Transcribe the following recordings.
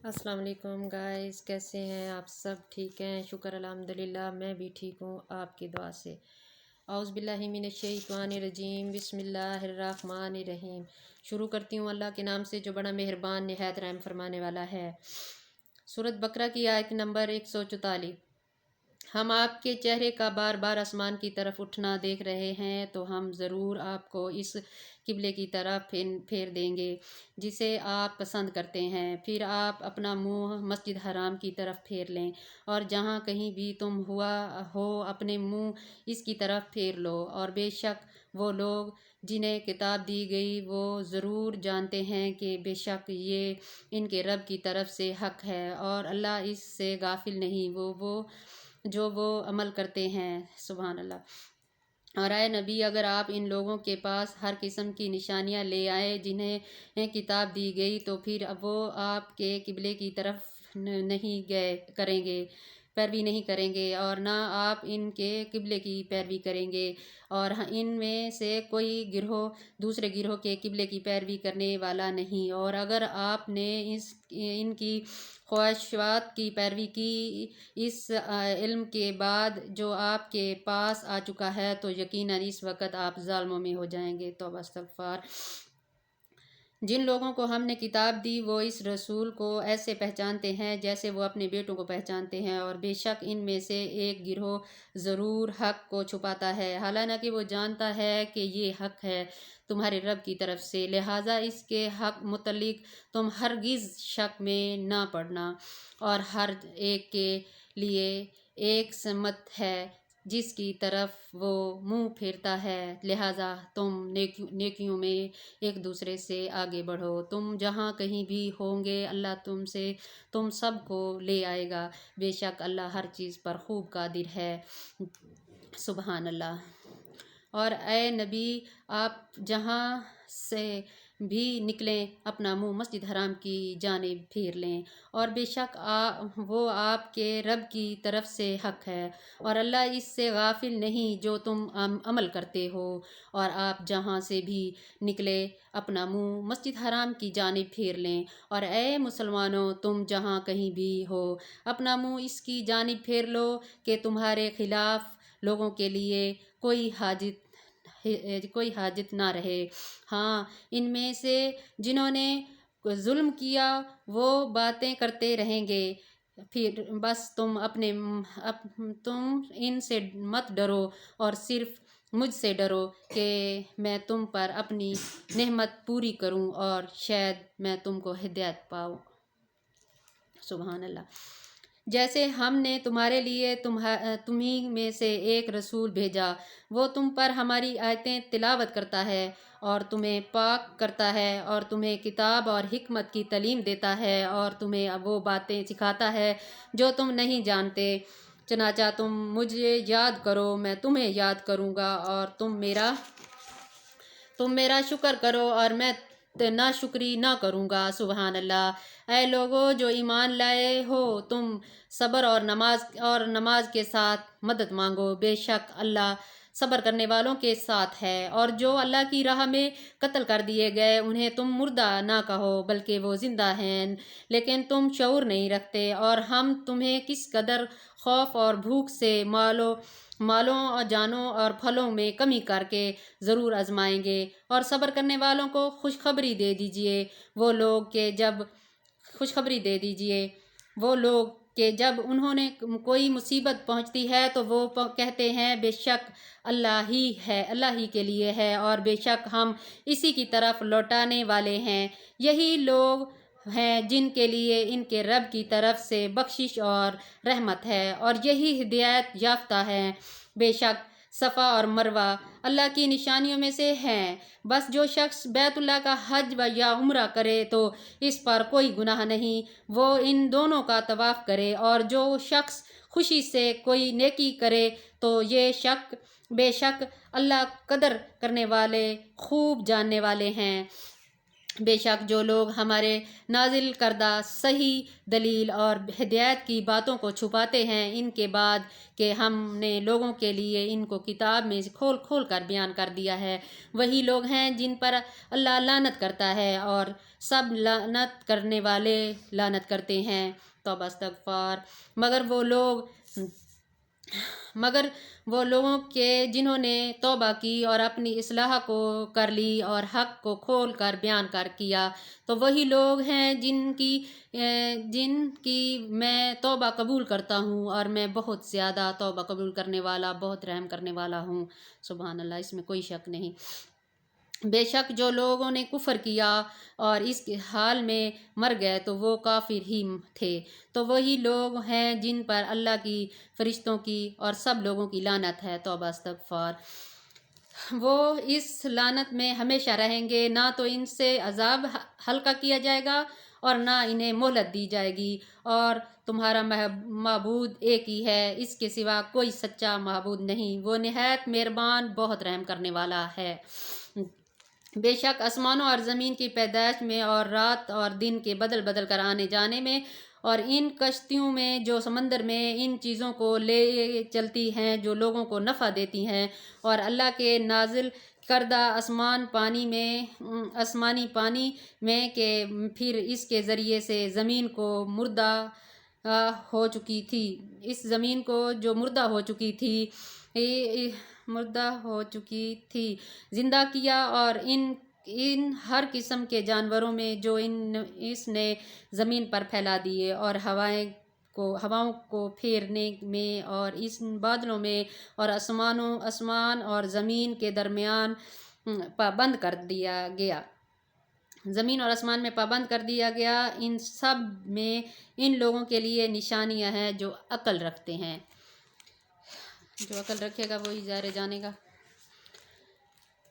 السلام علیکم گائز، کیسے ہیں آپ؟ سب ٹھیک ہیں؟ شکر الحمدللہ، میں بھی ٹھیک ہوں آپ کی دعا سے۔ اعوذ باللہ من الشیطان الرجیم، بسم اللہ الرحمن الرحیم۔ شروع کرتی ہوں اللہ کے نام سے جو بڑا مہربان نہایت رحم فرمانے والا ہے۔ سورۃ بقرہ کی آیت نمبر 144۔ ہم آپ کے چہرے کا بار بار آسمان کی طرف اٹھنا دیکھ رہے ہیں تو ہم ضرور آپ کو اس قبلے کی طرف پھیر دیں گے جسے آپ پسند کرتے ہیں، پھر آپ اپنا منہ مسجد حرام کی طرف پھیر لیں، اور جہاں کہیں بھی تم ہو اپنے منہ اس کی طرف پھیر لو، اور بے شک وہ لوگ جنہیں کتاب دی گئی وہ ضرور جانتے ہیں کہ بے شک یہ ان کے رب کی طرف سے حق ہے، اور اللہ اس سے غافل نہیں جو وہ عمل کرتے ہیں۔ سبحان اللہ۔ اور اے نبی، اگر آپ ان لوگوں کے پاس ہر قسم کی نشانیاں لے آئے جنہیں کتاب دی گئی تو پھر وہ آپ کے قبلے کی طرف پیروی نہیں کریں گے اور نہ آپ ان کے قبلے کی پیروی کریں گے، اور ان میں سے کوئی گروہ دوسرے گروہ کے قبلے کی پیروی کرنے والا نہیں، اور اگر آپ نے ان کی خواہشات کی پیروی کی اس علم کے بعد جو آپ کے پاس آ چکا ہے تو یقیناً اس وقت آپ ظالموں میں ہو جائیں گے۔ توبہ استغفار۔ جن لوگوں کو ہم نے کتاب دی وہ اس رسول کو ایسے پہچانتے ہیں جیسے وہ اپنے بیٹوں کو پہچانتے ہیں، اور بے شک ان میں سے ایک گروہ ضرور حق کو چھپاتا ہے، حالانکہ وہ جانتا ہے کہ یہ حق ہے تمہارے رب کی طرف سے، لہٰذا اس کے حق متعلق تم ہرگز شک میں نہ پڑنا، اور ہر ایک کے لیے ایک سمت ہے جس کی طرف وہ منہ پھیرتا ہے، لہٰذا تم نیکیوں میں ایک دوسرے سے آگے بڑھو، تم جہاں کہیں بھی ہوں گے اللہ تم سب کو لے آئے گا، بے شک اللہ ہر چیز پر خوب قادر ہے۔ سبحان اللہ۔ اور اے نبی، آپ جہاں سے بھی نکلیں اپنا منہ مسجد حرام کی جانب پھیر لیں، اور بے شک وہ آپ کے رب کی طرف سے حق ہے، اور اللہ اس سے غافل نہیں جو تم عمل کرتے ہو، اور آپ جہاں سے بھی نکلے اپنا منہ مسجد حرام کی جانب پھیر لیں، اور اے مسلمانوں تم جہاں کہیں بھی ہو اپنا منہ اس کی جانب پھیر لو کہ تمہارے خلاف لوگوں کے لیے کوئی حاجت نہ رہے، ہاں ان میں سے جنہوں نے ظلم کیا وہ باتیں کرتے رہیں گے، پھر بس تم ان سے مت ڈرو اور صرف مجھ سے ڈرو کہ میں تم پر اپنی نعمت پوری کروں اور شاید میں تم کو ہدایت پاؤں۔ سبحان اللہ۔ جیسے ہم نے تمہارے لیے تمہیں میں سے ایک رسول بھیجا، وہ تم پر ہماری آیتیں تلاوت کرتا ہے اور تمہیں پاک کرتا ہے اور تمہیں کتاب اور حکمت کی تعلیم دیتا ہے اور تمہیں وہ باتیں سکھاتا ہے جو تم نہیں جانتے، چنانچہ تم مجھے یاد کرو میں تمہیں یاد کروں گا، اور تم میرا شکر کرو اور میں ناشکری نہ کروں گا۔ سبحان اللہ۔ اے لوگو جو ایمان لائے ہو، تم صبر اور نماز کے ساتھ مدد مانگو، بے شک اللہ صبر کرنے والوں کے ساتھ ہے، اور جو اللہ کی راہ میں قتل کر دیے گئے انہیں تم مردہ نہ کہو بلکہ وہ زندہ ہیں لیکن تم شعور نہیں رکھتے، اور ہم تمہیں کس قدر خوف اور بھوک سے مالوں اور جانوں اور پھلوں میں کمی کر کے ضرور آزمائیں گے، اور صبر کرنے والوں کو خوشخبری دے دیجئے وہ لوگ کہ جب انہوں نے کوئی مصیبت پہنچتی ہے تو وہ کہتے ہیں بے شک اللہ ہی کے لیے ہے اور بے شک ہم اسی کی طرف لوٹانے والے ہیں، یہی لوگ ہیں جن کے لیے ان کے رب کی طرف سے بخشش اور رحمت ہے، اور یہی ہدایت یافتہ ہیں۔ بے شک صفا اور مروہ اللہ کی نشانیوں میں سے ہیں، بس جو شخص بیت اللہ کا حج یا عمرہ کرے تو اس پر کوئی گناہ نہیں، وہ ان دونوں کا طواف کرے، اور جو شخص خوشی سے کوئی نیکی کرے تو بے شک اللہ قدر کرنے والے خوب جاننے والے ہیں۔ بے شک جو لوگ ہمارے نازل کردہ صحیح دلیل اور ہدایت کی باتوں کو چھپاتے ہیں ان کے بعد کہ ہم نے لوگوں کے لیے ان کو کتاب میں کھول کھول کر بیان کر دیا ہے، وہی لوگ ہیں جن پر اللہ لعنت کرتا ہے اور سب لعنت کرنے والے لعنت کرتے ہیں۔ توبہ استغفار۔ مگر وہ لوگوں کے جنہوں نے توبہ کی اور اپنی اصلاح کو کر لی اور حق کو کھول کر بیان کر کیا تو وہی لوگ ہیں جن کی میں توبہ قبول کرتا ہوں اور میں بہت زیادہ توبہ قبول کرنے والا، بہت رحم کرنے والا ہوں۔ سبحان اللہ، اس میں کوئی شک نہیں۔ بے شک جو لوگوں نے کفر کیا اور اس کے حال میں مر گئے تو وہ کافر ہی تھے، تو وہی لوگ ہیں جن پر اللہ کی، فرشتوں کی اور سب لوگوں کی لعنت ہے۔ توبہ استغفار۔ وہ اس لعنت میں ہمیشہ رہیں گے، نہ تو ان سے عذاب ہلکا کیا جائے گا اور نہ انہیں مہلت دی جائے گی، اور تمہارا معبود ایک ہی ہے، اس کے سوا کوئی سچا معبود نہیں، وہ نہایت مہربان، بہت رحم کرنے والا ہے۔ بے شک آسمانوں اور زمین کی پیدائش میں اور رات اور دن کے بدل بدل کر آنے جانے میں اور ان کشتیوں میں جو سمندر میں ان چیزوں کو لے چلتی ہیں جو لوگوں کو نفع دیتی ہیں، اور اللہ کے نازل کردہ آسمانی پانی میں کہ پھر اس کے ذریعے سے زمین کو مردہ ہو چکی تھی، اس زمین کو جو مردہ ہو چکی تھی زندہ کیا، اور ان ہر قسم کے جانوروں میں جو اس نے زمین پر پھیلا دیے، اور ہواؤں کو پھیرنے میں اور اس بادلوں میں اور آسمان اور زمین کے درمیان پابند کر دیا گیا، زمین اور آسمان میں پابند کر دیا گیا، ان سب میں ان لوگوں کے لیے نشانیاں ہیں جو عقل رکھتے ہیں۔ جو عقل رکھے گا وہی ظاہر جانے گا۔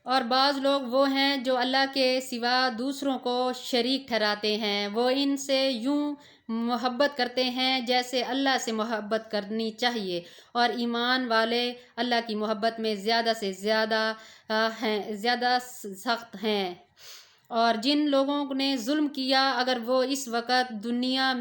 اور بعض لوگ وہ ہیں جو اللہ کے سوا دوسروں کو شریک ٹھہراتے ہیں، وہ ان سے یوں محبت کرتے ہیں جیسے اللہ سے محبت کرنی چاہیے، اور ایمان والے اللہ کی محبت میں زیادہ سے زیادہ سخت ہیں۔ اور جن لوگوں نے ظلم کیا اگر وہ اس وقت دنیا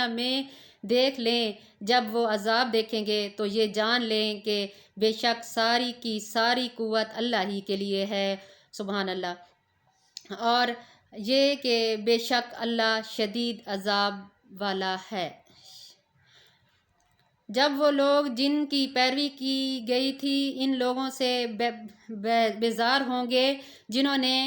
میں دیکھ لیں جب وہ عذاب دیکھیں گے تو یہ جان لیں کہ بے شک ساری کی ساری قوت اللہ ہی کے لیے ہے۔ سبحان اللہ۔ اور یہ کہ بے شک اللہ شدید عذاب والا ہے۔ جب وہ لوگ جن کی پیروی کی گئی تھی ان لوگوں سے بیزار ہوں گے جنہوں نے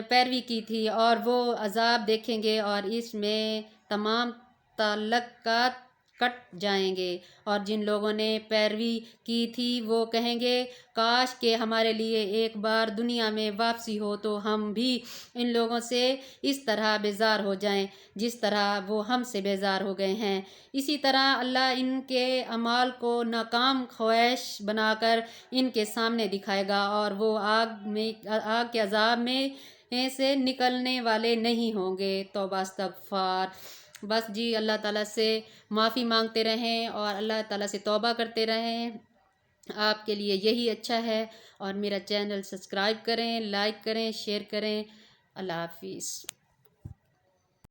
پیروی کی تھی، اور وہ عذاب دیکھیں گے اور اس میں تمام تعلقات کٹ جائیں گے، اور جن لوگوں نے پیروی کی تھی وہ کہیں گے کاش کہ ہمارے لیے ایک بار دنیا میں واپسی ہو تو ہم بھی ان لوگوں سے اس طرح بیزار ہو جائیں جس طرح وہ ہم سے بیزار ہو گئے ہیں۔ اسی طرح اللہ ان کے اعمال کو ناکام خواہش بنا کر ان کے سامنے دکھائے گا اور وہ آگ کے عذاب میں سے نکلنے والے نہیں ہوں گے۔ توبہ استغفار۔ بس جی، اللہ تعالیٰ سے معافی مانگتے رہیں اور اللہ تعالیٰ سے توبہ کرتے رہیں، آپ کے لیے یہی اچھا ہے۔ اور میرا چینل سبسکرائب کریں، لائک کریں، شیئر کریں۔ اللہ حافظ۔